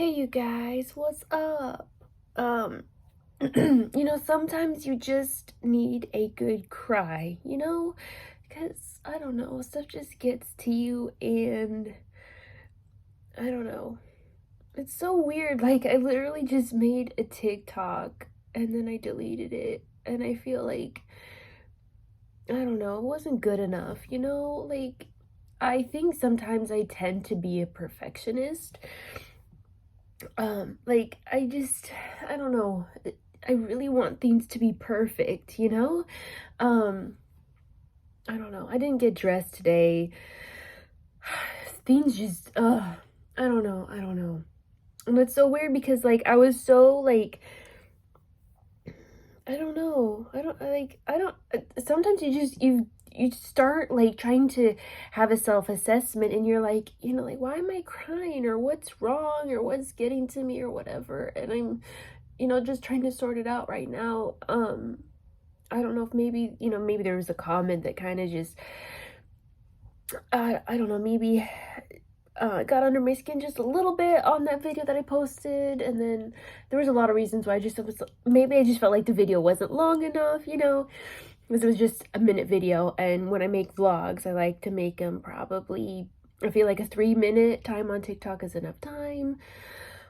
Hey you guys, what's up? Um, sometimes you just need a good cry, Because I don't know, stuff just gets to you and I don't know. It's so weird. Like I literally just made a TikTok and then I deleted it and I feel like I don't know, it wasn't good enough. Like I think sometimes I tend to be a perfectionist. Like I don't know. I really want things to be perfect. Um, I don't know. I didn't get dressed today. Things just I don't know. I don't know. And it's so weird because like I was so like I don't know. I don't sometimes you start like trying to have a self-assessment and you're like, like why am I crying or what's wrong or what's getting to me or whatever. And I'm just trying to sort it out right now. I don't know if maybe there was a comment that kind of just, I don't know, maybe got under my skin just a little bit on that video that I posted. And then there was a lot of reasons why maybe I just felt like the video wasn't long enough, because it was just a minute video. And when I make vlogs, I like to make them probably, I feel like a 3-minute time on TikTok is enough time.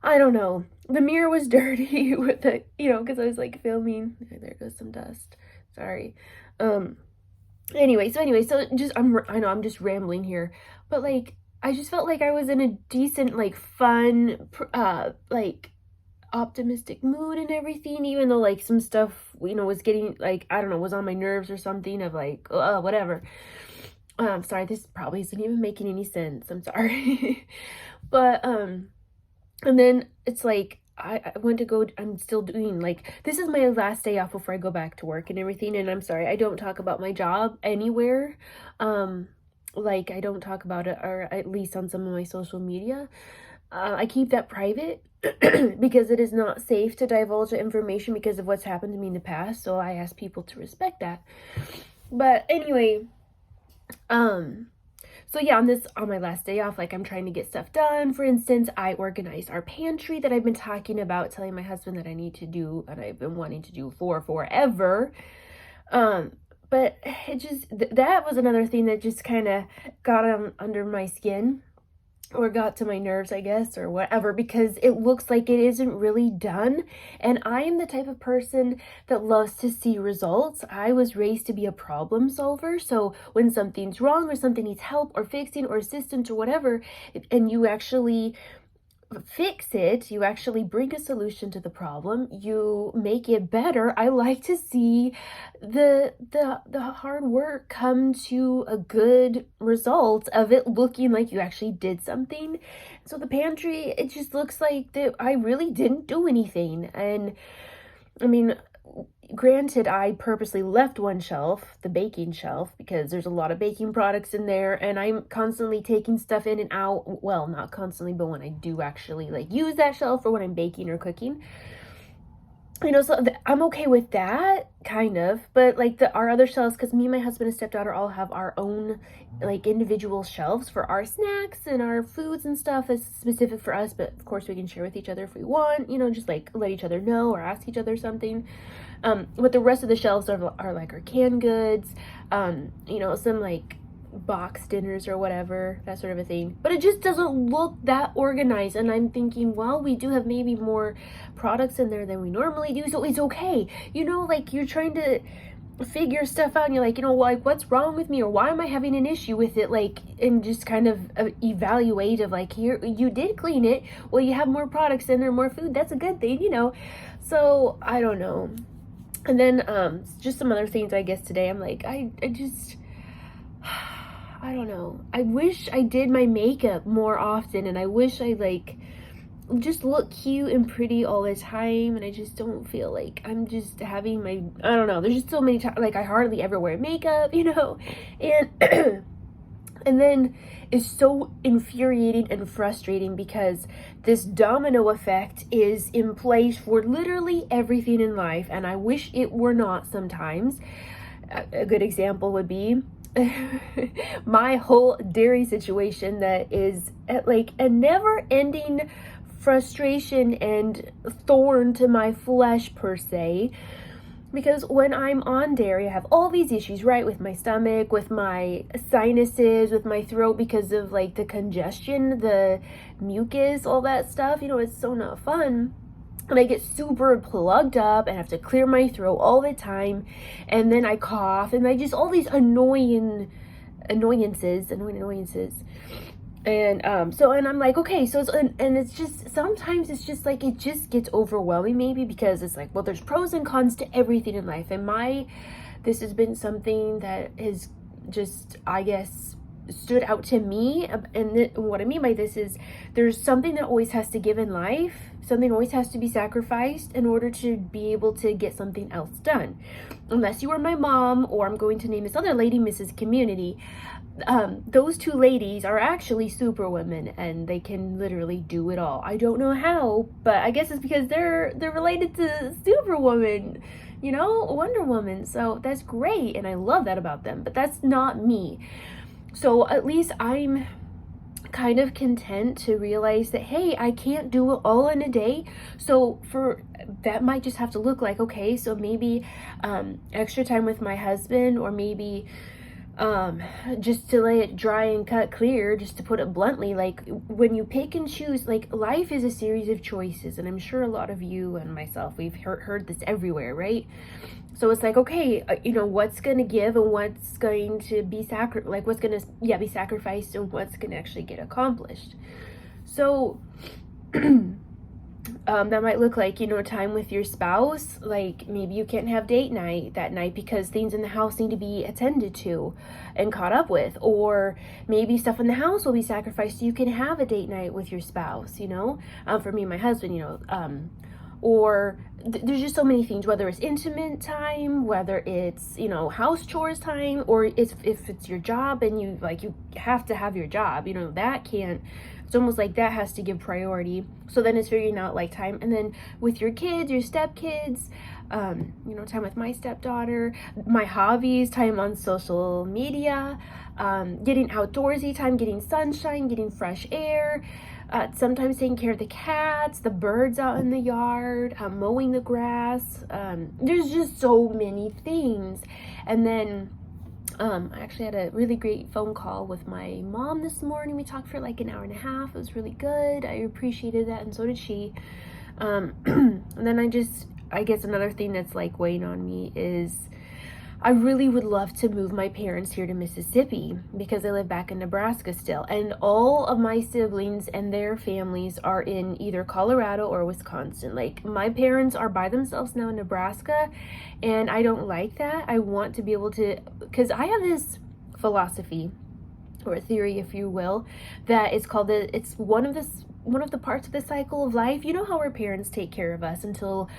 I don't know. The mirror was dirty with because I was like filming. There goes some dust. Sorry. Um. So just I know I'm just rambling here, but like I just felt like I was in a decent, like fun, like optimistic mood and everything. Even though like some stuff was getting like I don't know was on my nerves or something of like whatever. Sorry, this probably isn't even making any sense. I'm sorry, but and then it's like I went to go, I'm still doing like, this is my last day off before I go back to work and everything. And I'm sorry, I don't talk about my job anywhere. Like I don't talk about it, or at least on some of my social media. I keep that private because it is not safe to divulge the information because of what's happened to me in the past. So I ask people to respect that. But anyway, um, so yeah, on my last day off, like I'm trying to get stuff done. For instance, I organized our pantry that I've been talking about, telling my husband that I need to do, and I've been wanting to do for forever. But it just that was another thing that just kind of got under my skin, or got to my nerves, I guess, or whatever, because it looks like it isn't really done. And I am the type of person that loves to see results. I was raised to be a problem solver. So when something's wrong or something needs help or fixing or assistance or whatever, and you actually fix it, you actually bring a solution to the problem, you make it better. I like to see the hard work come to a good result of it looking like you actually did something. So the pantry, it just looks like that I really didn't do anything. And I mean, granted, I purposely left one shelf, the baking shelf, because there's a lot of baking products in there, and I'm constantly taking stuff in and out. Well, not constantly, but when I do actually like use that shelf for when I'm baking or cooking, so I'm okay with that kind of. But like our other shelves, because me and my husband and stepdaughter all have our own like individual shelves for our snacks and our foods and stuff that's specific for us, but of course we can share with each other if we want, just like let each other know or ask each other something. But the rest of the shelves are like our canned goods, some like box dinners or whatever, that sort of a thing. But it just doesn't look that organized. And I'm thinking, well, we do have maybe more products in there than we normally do, so it's okay. Like you're trying to figure stuff out and you're like, like what's wrong with me, or why am I having an issue with it, like, and just kind of evaluate of like, here, you did clean it, well, you have more products in there, more food, that's a good thing. So I don't know. And then just some other things, I guess, today I'm like, I just I don't know. I wish I did my makeup more often, and I wish I like just look cute and pretty all the time, and I just don't feel like I'm just having I don't know, there's just so many times like I hardly ever wear makeup. And and then it's so infuriating and frustrating because this domino effect is in place for literally everything in life, and I wish it were not sometimes. A good example would be my whole dairy situation that is at like a never ending frustration and thorn to my flesh per se, because when I'm on dairy, I have all these issues, right? With my stomach, with my sinuses, with my throat because of like the congestion, the mucus, all that stuff. You know, it's so not fun. And I get super plugged up and have to clear my throat all the time. And then I cough and I just all these annoyances. And I'm like, okay, so it's just, sometimes it's just like, it just gets overwhelming maybe, because it's like, well, there's pros and cons to everything in life. And this has been something that has just, I guess, stood out to me. And what I mean by this is, there's something that always has to give in life. Something always has to be sacrificed in order to be able to get something else done. Unless you were my mom, or I'm going to name this other lady Mrs. Community. Those two ladies are actually super women, and they can literally do it all. I don't know how, but I guess it's because they're related to Superwoman, you know, Wonder Woman. So that's great, and I love that about them, but that's not me. So at least I'm kind of content to realize that, hey, I can't do it all in a day. So that might just have to look like, okay, so maybe extra time with my husband, or maybe just to lay it dry and cut clear, just to put it bluntly, like when you pick and choose, like life is a series of choices, and I'm sure a lot of you and myself, we've heard this everywhere, right? So it's like, okay, you know, what's going to give and what's going to be be sacrificed, and what's going to actually get accomplished. So that might look like, you know, time with your spouse. Like maybe you can't have date night that night because things in the house need to be attended to and caught up with, or maybe stuff in the house will be sacrificed so you can have a date night with your spouse, you know. For me and my husband, you know, or there's just so many things, whether it's intimate time, whether it's, you know, house chores time, or if it's your job and you have to have your job, you know, it's almost like that has to give priority. So then it's figuring out like time, and then with your kids, your stepkids, you know, time with my stepdaughter, my hobbies, time on social media, getting outdoorsy time, getting sunshine, getting fresh air, sometimes taking care of the cats, the birds out in the yard, mowing the grass. There's just so many things. And then I actually had a really great phone call with my mom this morning. We talked for like an hour and a half. It was really good. I appreciated that, and so did she. And then I guess another thing that's like weighing on me is I really would love to move my parents here to Mississippi, because I live back in Nebraska still. And all of my siblings and their families are in either Colorado or Wisconsin. Like my parents are by themselves now in Nebraska, and I don't like that. I want to be able to, because I have this philosophy, or a theory if you will, that it's called it's one of the parts of the cycle of life. You know how our parents take care of us until,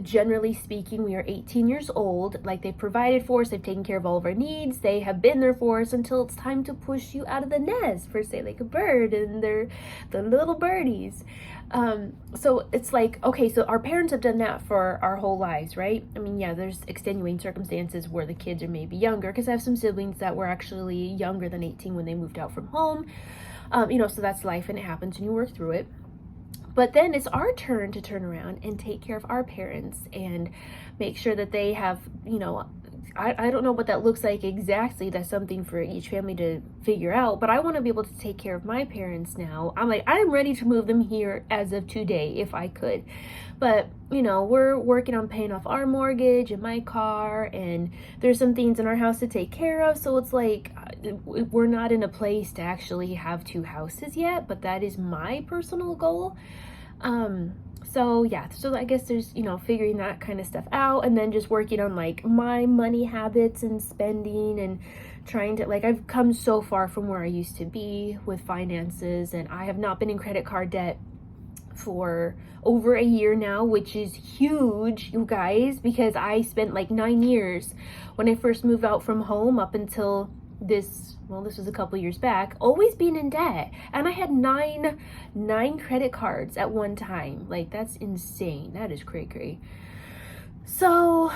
generally speaking, we are 18 years old. Like they've provided for us, they've taken care of all of our needs, they have been there for us until it's time to push you out of the nest, per se, like a bird, and they're the little birdies. So it's like, okay, so our parents have done that for our whole lives, right? I mean, yeah, there's extenuating circumstances where the kids are maybe younger, because I have some siblings that were actually younger than 18 when they moved out from home. You know, so that's life, and it happens and you work through it. But then it's our turn to turn around and take care of our parents and make sure that they have, you know, I don't know what that looks like exactly. That's something for each family to figure out. But I want to be able to take care of my parents now. I'm ready to move them here as of today if I could. But, you know, we're working on paying off our mortgage and my car, and there's some things in our house to take care of. So it's like we're not in a place to actually have two houses yet, but that is my personal goal. So yeah, so I guess there's, you know, figuring that kind of stuff out, and then just working on like my money habits and spending, and trying to, like, I've come so far from where I used to be with finances, and I have not been in credit card debt for over a year now, which is huge, you guys, because I spent like 9 years when I first moved out from home up until this was a couple years back, always being in debt. And I had nine credit cards at one time. Like, that's insane. That is cray. So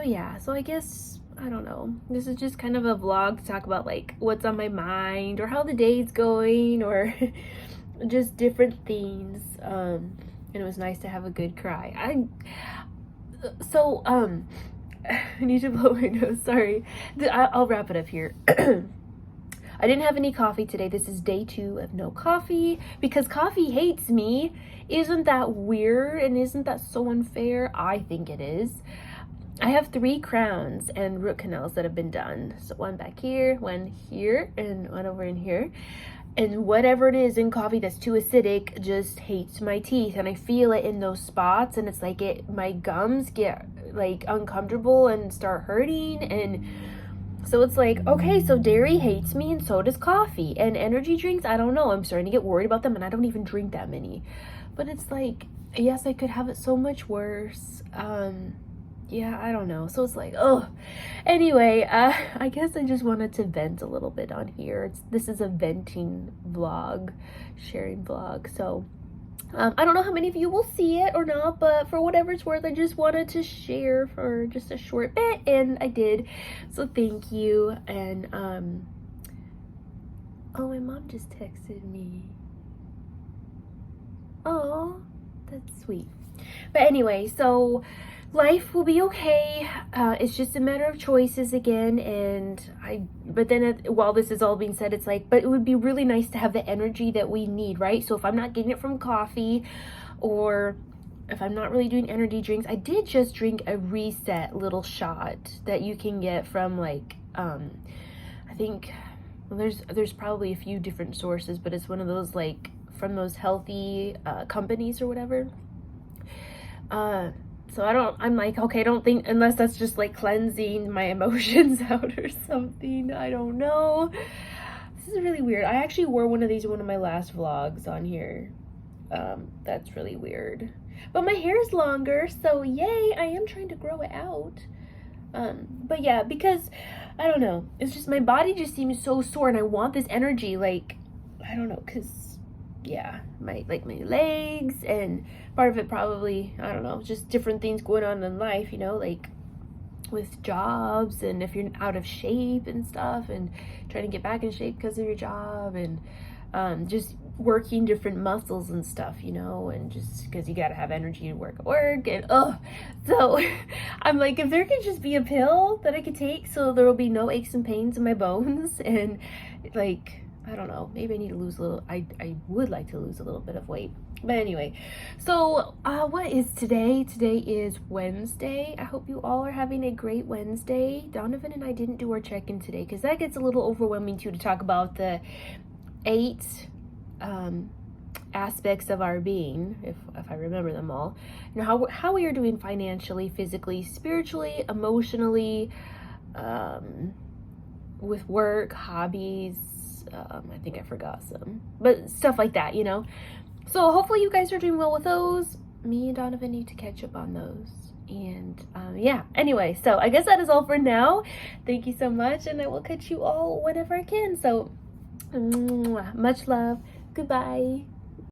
yeah, so I guess, I don't know, this is just kind of a vlog to talk about like what's on my mind, or how the day's going, or just different things. And it was nice to have a good cry. I need to blow my nose, sorry. I'll wrap it up here. I didn't have any coffee today. This is day 2 of no coffee because coffee hates me. Isn't that weird? And isn't that so unfair? I think it is. I have 3 crowns and root canals that have been done. So one back here, one here, and one over in here. And whatever it is in coffee that's too acidic just hates my teeth, and I feel it in those spots, and it's like my gums get like uncomfortable and start hurting. And so it's like, okay, so dairy hates me and so does coffee. And energy drinks, I don't know, I'm starting to get worried about them, and I don't even drink that many. But it's like, yes, I could have it so much worse. Yeah, I don't know. So it's like, oh. Anyway, I guess I just wanted to vent a little bit on here. This is a venting vlog, sharing vlog. So I don't know how many of you will see it or not, but for whatever it's worth, I just wanted to share for just a short bit, and I did. So thank you. And oh, my mom just texted me. Oh, that's sweet. But anyway, so life will be okay. It's just a matter of choices again. But then while this is all being said, it's like, but it would be really nice to have the energy that we need, right? So if I'm not getting it from coffee, or if I'm not really doing energy drinks, I did just drink a reset little shot that you can get from like, I think, well, there's probably a few different sources, but it's one of those like from those healthy companies or whatever. So I'm like, okay, I don't think, unless that's just like cleansing my emotions out or something. I don't know. This is really weird. I actually wore one of these in one of my last vlogs on here. That's really weird. But my hair is longer, so yay, I am trying to grow it out. But yeah, because, I don't know, it's just my body just seems so sore, and I want this energy, like, I don't know, because yeah, my legs, and part of it probably, I don't know, just different things going on in life, you know, like with jobs, and if you're out of shape and stuff, and trying to get back in shape because of your job, and just working different muscles and stuff, you know, and just because you gotta have energy to work at work, and so I'm like, if there could just be a pill that I could take so there will be no aches and pains in my bones, and like, I don't know, maybe I need to lose a little, I would like to lose a little bit of weight. But anyway, so what is today? Today is Wednesday. I hope you all are having a great Wednesday. Donovan and I didn't do our check-in today because that gets a little overwhelming too, to talk about the 8 aspects of our being, if I remember them all. You know, how we are doing financially, physically, spiritually, emotionally, with work, hobbies. I think I forgot some, but stuff like that, you know. So hopefully you guys are doing well with those. Me and Donovan need to catch up on those. And yeah, anyway, so I guess that is all for now. Thank you so much, and I will catch you all whenever I can. So much love. Goodbye.